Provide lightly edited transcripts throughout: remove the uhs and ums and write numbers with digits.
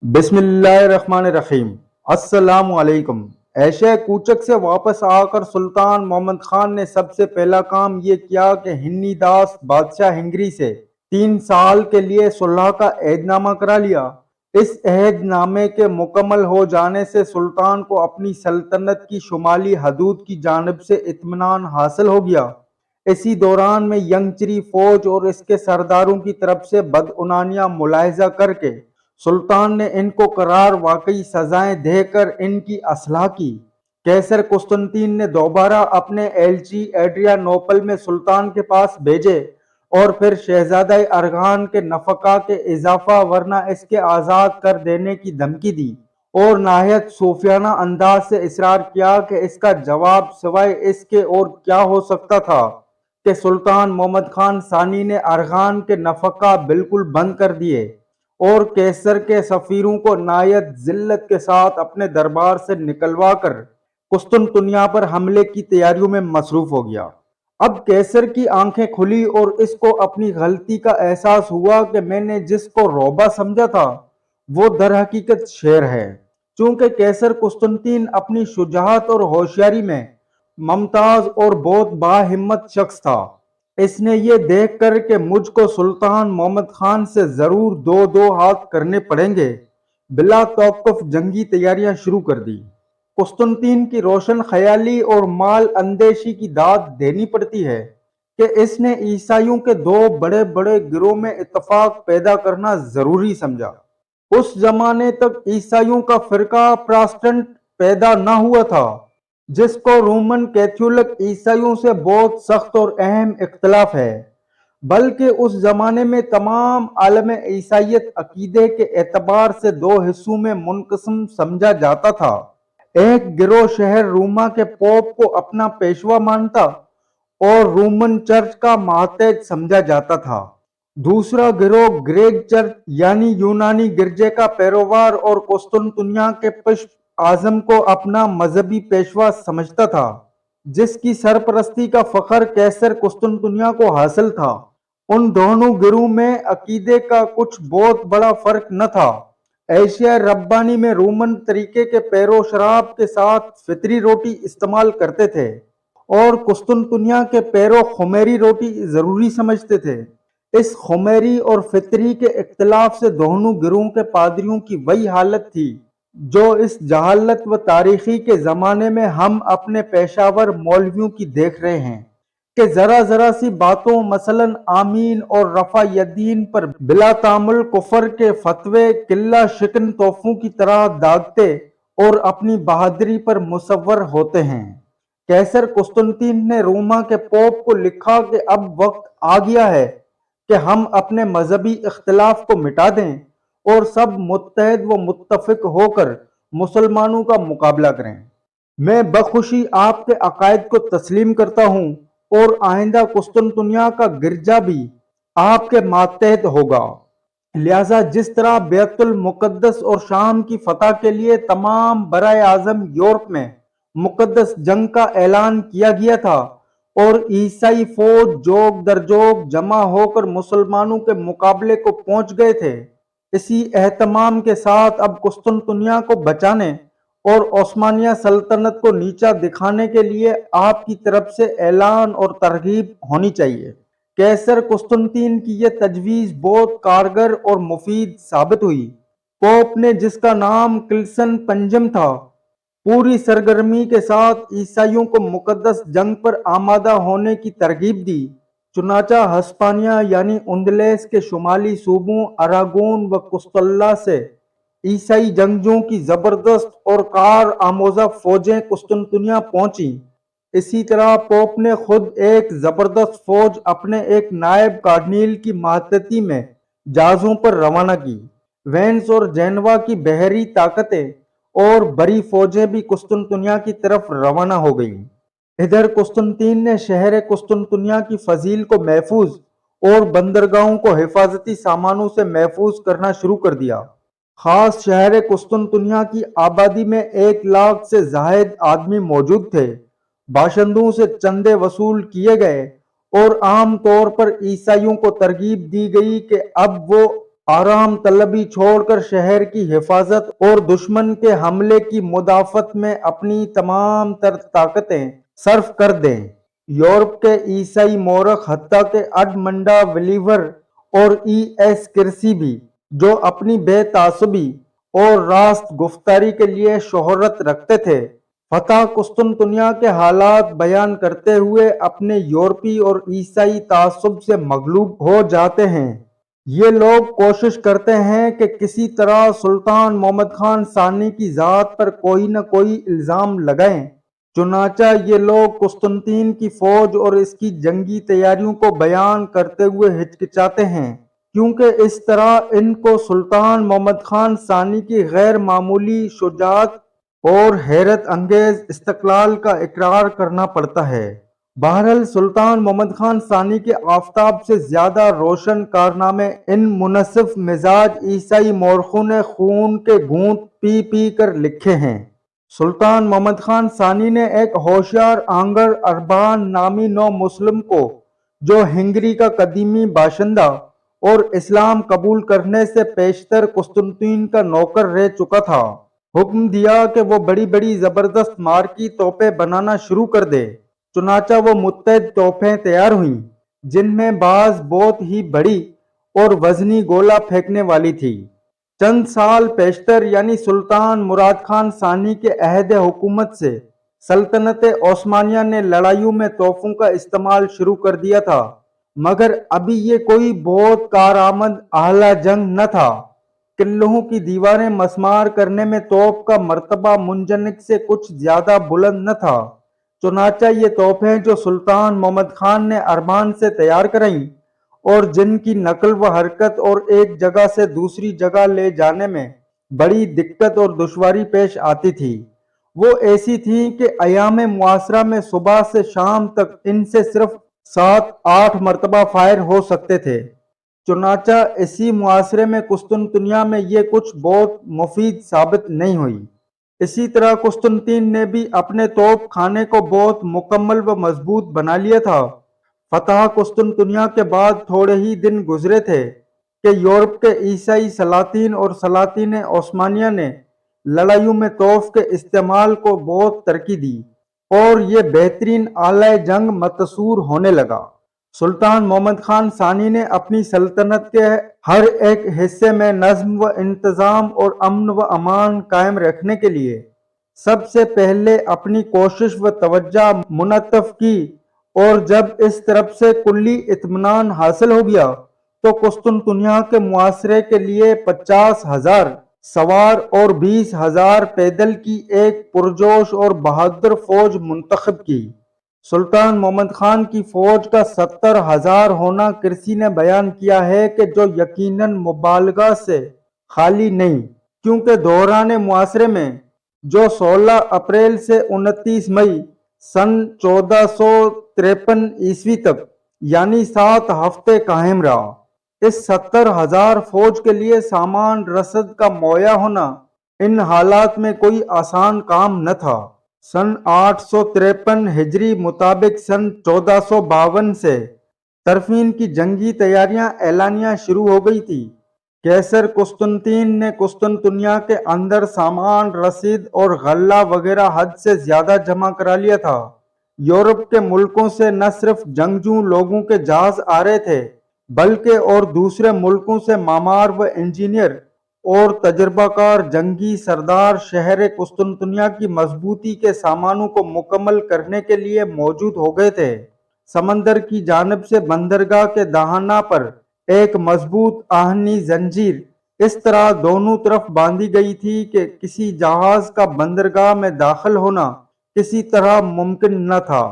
بسم اللہ الرحمن الرحیم۔ السلام علیکم۔ ایشیا کوچک سے واپس آ کر سلطان محمد خان نے سب سے پہلا کام یہ کیا کہ ہنی داس بادشاہ ہنگری سے 3 سال کے لیے صلح کا عہد نامہ کرا لیا۔ اس عہد نامے کے مکمل ہو جانے سے سلطان کو اپنی سلطنت کی شمالی حدود کی جانب سے اطمینان حاصل ہو گیا۔ اسی دوران میں ینگچری فوج اور اس کے سرداروں کی طرف سے بدعنانیاں ملاحظہ کر کے سلطان نے ان کو قرار واقعی سزائیں دے کر ان کی اصلاح کی۔ قیصر قسطنطین نے دوبارہ اپنے ایلچی ایڈریانوپل میں سلطان کے پاس بھیجے اور پھر شہزادہ ارغان کے نفقہ کے اضافہ ورنہ اس کے آزاد کر دینے کی دھمکی دی اور نہایت صوفیانہ انداز سے اصرار کیا کہ اس کا جواب سوائے اس کے اور کیا ہو سکتا تھا کہ سلطان محمد خان ثانی نے ارغان کے نفقہ بالکل بند کر دیے اور قیصر کے سفیروں کو نہایت ذلت کے ساتھ اپنے دربار سے نکلوا کر قسطنطنیہ پر حملے کی تیاریوں میں مصروف ہو گیا۔ اب قیصر کی آنکھیں کھلی اور اس کو اپنی غلطی کا احساس ہوا کہ میں نے جس کو روبہ سمجھا تھا وہ در حقیقت شیر ہے۔ چونکہ قیصر قسطنطین اپنی شجاعت اور ہوشیاری میں ممتاز اور بہت باہمت شخص تھا، اس نے یہ دیکھ کر کہ مجھ کو سلطان محمد خان سے ضرور دو ہاتھ کرنے پڑیں گے، بلا توقف جنگی تیاریاں شروع کر دی۔ قسطنطین کی روشن خیالی اور مال اندیشی کی داد دینی پڑتی ہے کہ اس نے عیسائیوں کے 2 بڑے گروہ میں اتفاق پیدا کرنا ضروری سمجھا۔ اس زمانے تک عیسائیوں کا فرقہ پروٹسٹنٹ پیدا نہ ہوا تھا، جس کو رومن کیتھولک عیسائیوں سے بہت سخت اور اہم اختلاف ہے، بلکہ اس زمانے میں تمام عالم عیسائیت عقیدے کے اعتبار سے 2 حصوں میں منقسم سمجھا جاتا تھا۔ ایک گروہ شہر روما کے پوپ کو اپنا پیشوا مانتا اور رومن چرچ کا ماتحت سمجھا جاتا تھا۔ دوسرا گروہ گریک چرچ یعنی یونانی گرجے کا پیروار اور قسطنطنیہ کے پشپ اعظم کو اپنا مذہبی پیشوا سمجھتا تھا، جس کی سرپرستی کا فخر قیصر قسطنطنیہ کو حاصل تھا۔ ان دونوں گروہ میں عقیدے کا کچھ بہت بڑا فرق نہ تھا۔ ایشیا ربانی میں رومن طریقے کے پیرو شراب کے ساتھ فطری روٹی استعمال کرتے تھے اور قسطنطنیہ کے پیرو خمیری روٹی ضروری سمجھتے تھے۔ اس خمیری اور فطری کے اختلاف سے دونوں گروہوں کے پادریوں کی وہی حالت تھی جو اس جہالت و تاریخی کے زمانے میں ہم اپنے پیشہ ور مولویوں کی دیکھ رہے ہیں کہ ذرا سی باتوں مثلاً آمین اور رفع یدین پر بلا تعامل کفر کے فتوے قلہ شکن توفوں کی طرح داغتے اور اپنی بہادری پر مصور ہوتے ہیں۔ قیصر قسطنطین نے روما کے پوپ کو لکھا کہ اب وقت آ گیا ہے کہ ہم اپنے مذہبی اختلاف کو مٹا دیں اور سب متحد و متفق ہو کر مسلمانوں کا مقابلہ کریں۔ میں بخوشی آپ کے عقائد کو تسلیم کرتا ہوں اور آئندہ قسطنطنیہ کا گرجا بھی آپ کے ماتحت ہوگا، لہذا جس طرح بیت المقدس اور شام کی فتح کے لیے تمام برائے اعظم یورپ میں مقدس جنگ کا اعلان کیا گیا تھا اور عیسائی فوج جوگ در جوگ جمع ہو کر مسلمانوں کے مقابلے کو پہنچ گئے تھے، اسی اہتمام کے ساتھ اب قسطنطنیہ کو بچانے اور عثمانیہ سلطنت کو نیچا دکھانے کے لیے آپ کی طرف سے اعلان اور ترغیب ہونی چاہیے۔ قیصر قسطنطین کی یہ تجویز بہت کارگر اور مفید ثابت ہوئی۔ پوپ نے، جس کا نام کلسن پنجم تھا، پوری سرگرمی کے ساتھ عیسائیوں کو مقدس جنگ پر آمادہ ہونے کی ترغیب دی۔ چنانچہ ہسپانیہ یعنی اندلس کے شمالی صوبوں اراگون و کستلا سے عیسائی جنگجوؤں کی زبردست اور کار آموزہ فوجیں قسطنطنیہ پہنچیں۔ اسی طرح پوپ نے خود ایک زبردست فوج اپنے ایک نائب کارڈنیل کی ماتحتی میں جہازوں پر روانہ کی۔ وینس اور جینوا کی بحری طاقتیں اور بری فوجیں بھی قسطنطنیہ کی طرف روانہ ہو گئیں۔ ادھر قسطنطین نے شہر قسطنطنیہ کی فضیل کو محفوظ اور بندرگاہوں کو حفاظتی سامانوں سے محفوظ کرنا شروع کر دیا۔ خاص شہر قسطنطنیہ کی آبادی میں 1 لاکھ سے زائد آدمی موجود تھے۔ باشندوں سے چندے وصول کیے گئے اور عام طور پر عیسائیوں کو ترغیب دی گئی کہ اب وہ آرام طلبی چھوڑ کر شہر کی حفاظت اور دشمن کے حملے کی مدافعت میں اپنی تمام تر طاقتیں صرف کر دیں۔ یورپ کے عیسائی مورخ حتیٰ کہ ایڈمنڈا ولیور اور ای ایس کرسی بھی، جو اپنی بے تعصبی اور راست گفتاری کے لیے شہرت رکھتے تھے، فتح قسطنطنیہ کے حالات بیان کرتے ہوئے اپنے یورپی اور عیسائی تعصب سے مغلوب ہو جاتے ہیں۔ یہ لوگ کوشش کرتے ہیں کہ کسی طرح سلطان محمد خان ثانی کی ذات پر کوئی نہ کوئی الزام لگائیں۔ چنانچہ یہ لوگ قسطنطین کی فوج اور اس کی جنگی تیاریوں کو بیان کرتے ہوئے ہچکچاتے ہیں، کیونکہ اس طرح ان کو سلطان محمد خان ثانی کی غیر معمولی شجاعت اور حیرت انگیز استقلال کا اقرار کرنا پڑتا ہے۔ بہرحال سلطان محمد خان ثانی کے آفتاب سے زیادہ روشن کارنامے ان منصف مزاج عیسائی مورخوں نے خون کے گھونٹ پی پی کر لکھے ہیں۔ سلطان محمد خان ثانی نے ایک ہوشیار آنگر اربان نامی نو مسلم کو، جو ہنگری کا قدیمی باشندہ اور اسلام قبول کرنے سے پیشتر قسطنطین کا نوکر رہ چکا تھا، حکم دیا کہ وہ بڑی بڑی زبردست مارکی توپیں بنانا شروع کر دے۔ چنانچہ وہ متعدد توپیں تیار ہوئیں، جن میں بعض بہت ہی بڑی اور وزنی گولہ پھینکنے والی تھی۔ چند سال پیشتر یعنی سلطان مراد خان ثانی کے عہد حکومت سے سلطنت عثمانیہ نے لڑائیوں میں توپوں کا استعمال شروع کر دیا تھا، مگر ابھی یہ کوئی بہت کارآمد آلہ جنگ نہ تھا۔ قلعوں کی دیواریں مسمار کرنے میں توپ کا مرتبہ منجنیق سے کچھ زیادہ بلند نہ تھا۔ چنانچہ یہ توپیں جو سلطان محمد خان نے اربان سے تیار کرائیں اور جن کی نقل و حرکت اور ایک جگہ سے دوسری جگہ لے جانے میں بڑی دقت اور دشواری پیش آتی تھی، وہ ایسی تھیں کہ ایام معاصرہ میں صبح سے شام تک ان سے صرف 7-8 مرتبہ فائر ہو سکتے تھے۔ چنانچہ اسی معاشرے میں قسطنطنیہ میں یہ کچھ بہت مفید ثابت نہیں ہوئی۔ اسی طرح قسطنطین نے بھی اپنے توپ خانے کو بہت مکمل و مضبوط بنا لیا تھا۔ فتح قسطنطنیہ کے بعد تھوڑے ہی دن گزرے تھے کہ یورپ کے عیسائی سلاطین اور سلاطین عثمانیہ نے لڑائیوں میں توپ کے استعمال کو بہت ترقی دی اور یہ بہترین آلہ جنگ متصور ہونے لگا۔ سلطان محمد خان ثانی نے اپنی سلطنت کے ہر ایک حصے میں نظم و انتظام اور امن و امان قائم رکھنے کے لیے سب سے پہلے اپنی کوشش و توجہ منتف کی، اور جب اس طرف سے کلی اطمینان حاصل ہو گیا تو قسطنطنیہ کے محاصرے کے لیے 50,000 سوار اور 20,000 پیدل کی ایک پرجوش اور بہادر فوج منتخب کی۔ سلطان محمد خان کی فوج کا 70,000 ہونا کرسی نے بیان کیا ہے کہ جو یقیناً مبالغہ سے خالی نہیں، کیونکہ دوران محاصرے میں جو 16 اپریل سے 29 مئی سن 1453 عیسوی تک یعنی 7 ہفتے قائم رہا، اس 70,000 فوج کے لیے سامان رسد کا مہیا ہونا ان حالات میں کوئی آسان کام نہ تھا۔ سن 853 ہجری مطابق سن 1452 سے طرفین کی جنگی تیاریاں اعلانیہ شروع ہو گئی تھی۔ قیصر قسطنطین نے قسطنطنیہ کے اندر سامان رسید اور غلہ وغیرہ حد سے زیادہ جمع کرا لیا تھا۔ یورپ کے ملکوں سے نہ صرف جنگجو لوگوں کے جہاز آ رہے تھے، بلکہ اور دوسرے ملکوں سے معمار و انجینئر اور تجربہ کار جنگی سردار شہر قسطنطنیہ کی مضبوطی کے سامانوں کو مکمل کرنے کے لیے موجود ہو گئے تھے۔ سمندر کی جانب سے بندرگاہ کے دہانہ پر ایک مضبوط آہنی زنجیر اس طرح دونوں طرف باندھی گئی تھی کہ کسی جہاز کا بندرگاہ میں داخل ہونا کسی طرح ممکن نہ تھا۔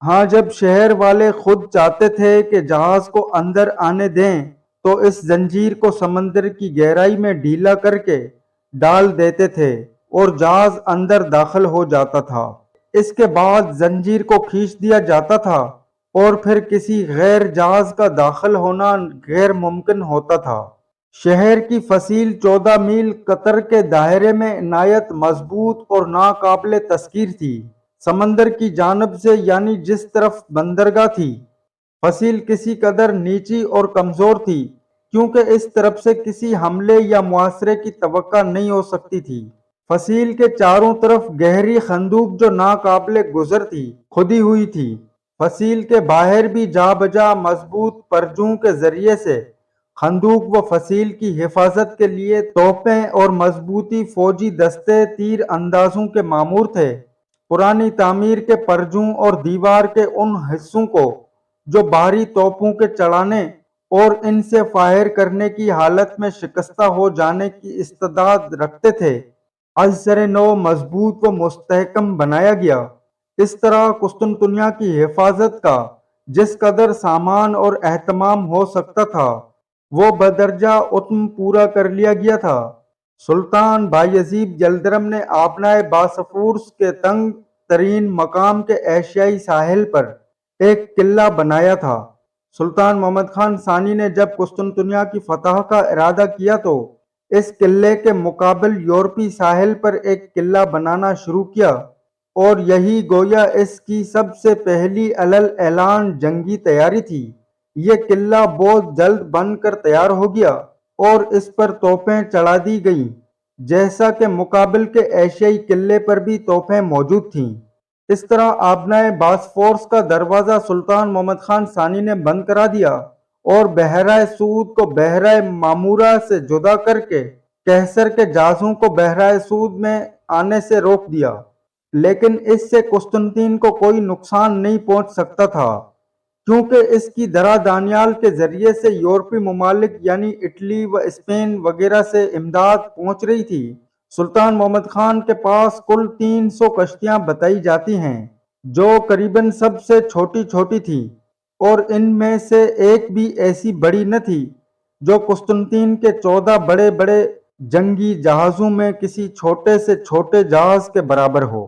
ہاں جب شہر والے خود چاہتے تھے کہ جہاز کو اندر آنے دیں تو اس زنجیر کو سمندر کی گہرائی میں ڈھیلا کر کے ڈال دیتے تھے اور جہاز اندر داخل ہو جاتا تھا۔ اس کے بعد زنجیر کو کھینچ دیا جاتا تھا اور پھر کسی غیر جہاز کا داخل ہونا غیر ممکن ہوتا تھا۔ شہر کی فصیل 14 میل قطر کے دائرے میں نہایت مضبوط اور ناقابل تسخیر تھی۔ سمندر کی جانب سے یعنی جس طرف بندرگاہ تھی، فصیل کسی قدر نیچی اور کمزور تھی کیونکہ اس طرف سے کسی حملے یا محاصرے کی توقع نہیں ہو سکتی تھی۔ فصیل کے چاروں طرف گہری خندوق جو ناقابل گزر تھی، کھودی ہوئی تھی۔ فصیل کے باہر بھی جا بجا مضبوط پرجوں کے ذریعے سے خندوق و فصیل کی حفاظت کے لیے توپیں اور مضبوطی فوجی دستے تیر اندازوں کے معمور تھے۔ پرانی تعمیر کے پرجوں اور دیوار کے ان حصوں کو جو بھاری توپوں کے چڑھانے اور ان سے فائر کرنے کی حالت میں شکستہ ہو جانے کی استعداد رکھتے تھے، از سر نو مضبوط و مستحکم بنایا گیا۔ اس طرح قسطنطنیہ کی حفاظت کا جس قدر سامان اور اہتمام ہو سکتا تھا، وہ بدرجہ اتم پورا کر لیا گیا تھا۔ سلطان بایزید یلدرم نے آبنائے باسفورس کے تنگ ترین مقام کے ایشیائی ساحل پر ایک قلعہ بنایا تھا۔ سلطان محمد خان ثانی نے جب قسطنطنیہ کی فتح کا ارادہ کیا تو اس قلعے کے مقابل یورپی ساحل پر ایک قلعہ بنانا شروع کیا، اور یہی گویا اس کی سب سے پہلی علی الاعلان جنگی تیاری تھی۔ یہ قلعہ بہت جلد بن کر تیار ہو گیا اور اس پر توپیں چڑھا دی گئیں، جیسا کہ مقابل کے ایشیائی قلعے پر بھی توپیں موجود تھیں۔ اس طرح آبنائے باسفورس کا دروازہ سلطان محمد خان ثانی نے بند کرا دیا اور بحیرہ سعود کو بحیرہ معمورہ سے جدا کر کے قیصر کے جہازوں کو بحیرہ سعود میں آنے سے روک دیا۔ لیکن اس سے قسطنطین کو کوئی نقصان نہیں پہنچ سکتا تھا، کیونکہ اس کی درہ دانیال کے ذریعے سے یورپی ممالک یعنی اٹلی و اسپین وغیرہ سے امداد پہنچ رہی تھی۔ سلطان محمد خان کے پاس کل 300 کشتیاں بتائی جاتی ہیں، جو قریباً سب سے چھوٹی چھوٹی تھیں، اور ان میں سے ایک بھی ایسی بڑی نہ تھی جو قسطنطین کے 14 بڑے بڑے جنگی جہازوں میں کسی چھوٹے سے چھوٹے جہاز کے برابر ہو۔